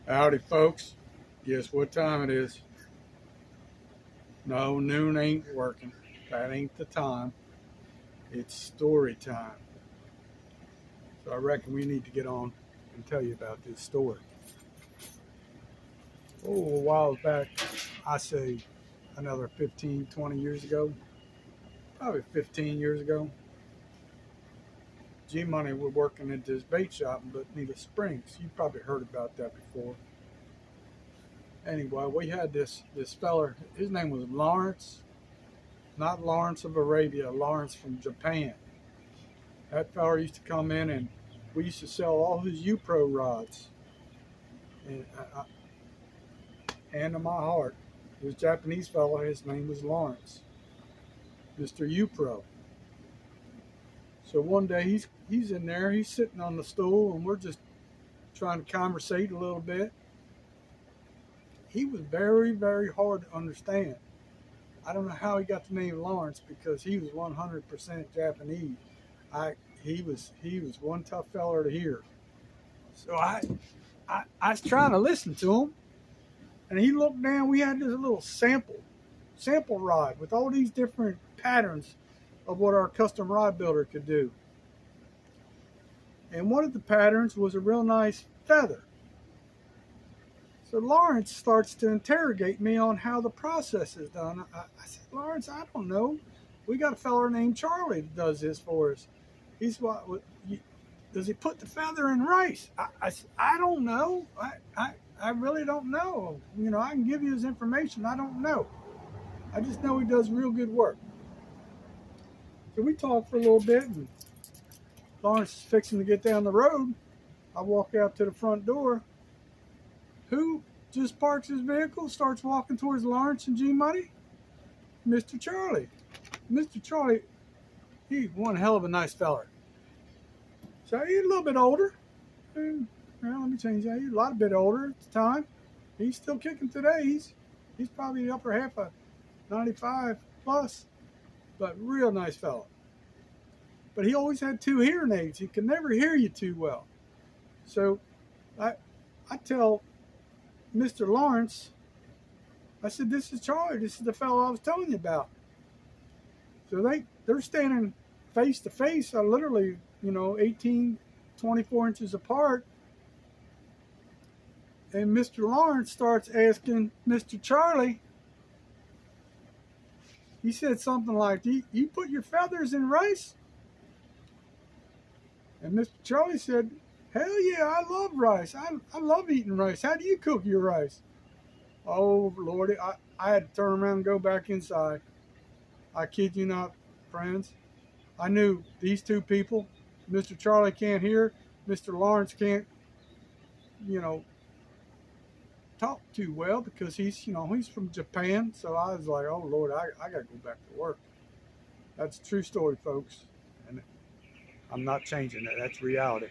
Howdy, folks. Guess what time it is? No, noon ain't working. That ain't the time. It's story time. So I reckon we need to get on and tell you about this story. Oh, a while back, I say another 15, 20 years ago, probably 15 years ago, G Money was working at this bait shop in Bonita Springs. You probably heard about that before. Anyway, we had this feller. His name was Lawrence, not Lawrence of Arabia, Lawrence from Japan. That feller used to come in and we used to sell all his U-Pro rods. And hand on my heart, this Japanese fellow, his name was Lawrence, Mr. U-Pro. So one day he's in there, he's sitting on the stool, and we're just trying to conversate a little bit. He was very, very hard to understand. I don't know how he got the name Lawrence because he was 100% Japanese. He was one tough feller to hear. So I was trying to listen to him, and he looked down. We had this little sample rod with all these different patterns of what our custom rod builder could do. And one of the patterns was a real nice feather. So Lawrence starts to interrogate me on how the process is done. I said, Lawrence, I don't know. We got a feller named Charlie that does this for us. He's what? Does he put the feather in rice? I don't know. I really don't know. You know, I can give you his information. I don't know. I just know he does real good work. So we talked for a little bit, and Lawrence is fixing to get down the road. I walk out to the front door. Who just parks his vehicle, starts walking towards Lawrence and G Money? Mr. Charlie. Mr. Charlie, he's one hell of a nice feller. So he's a little bit older. And, well, let me change that. He's a lot bit older at the time. He's still kicking today. He's probably the upper half of 95 plus, but real nice fellow. But he always had two hearing aids. He could never hear you too well. So I tell Mr. Lawrence, I said, this is Charlie. This is the fellow I was telling you about. So they're standing face to face, literally, 18, 24 inches apart. And Mr. Lawrence starts asking Mr. Charlie, he said something like, you put your feathers in rice? And Mr. Charlie said, hell yeah, I love rice. I love eating rice. How do you cook your rice? Oh, Lordy, I had to turn around and go back inside. I kid you not, friends. I knew these two people, Mr. Charlie can't hear, Mr. Lawrence can't, talk too well because he's from Japan. So I was like, oh, Lord, I got to go back to work. That's a true story, folks. And I'm not changing that. That's reality.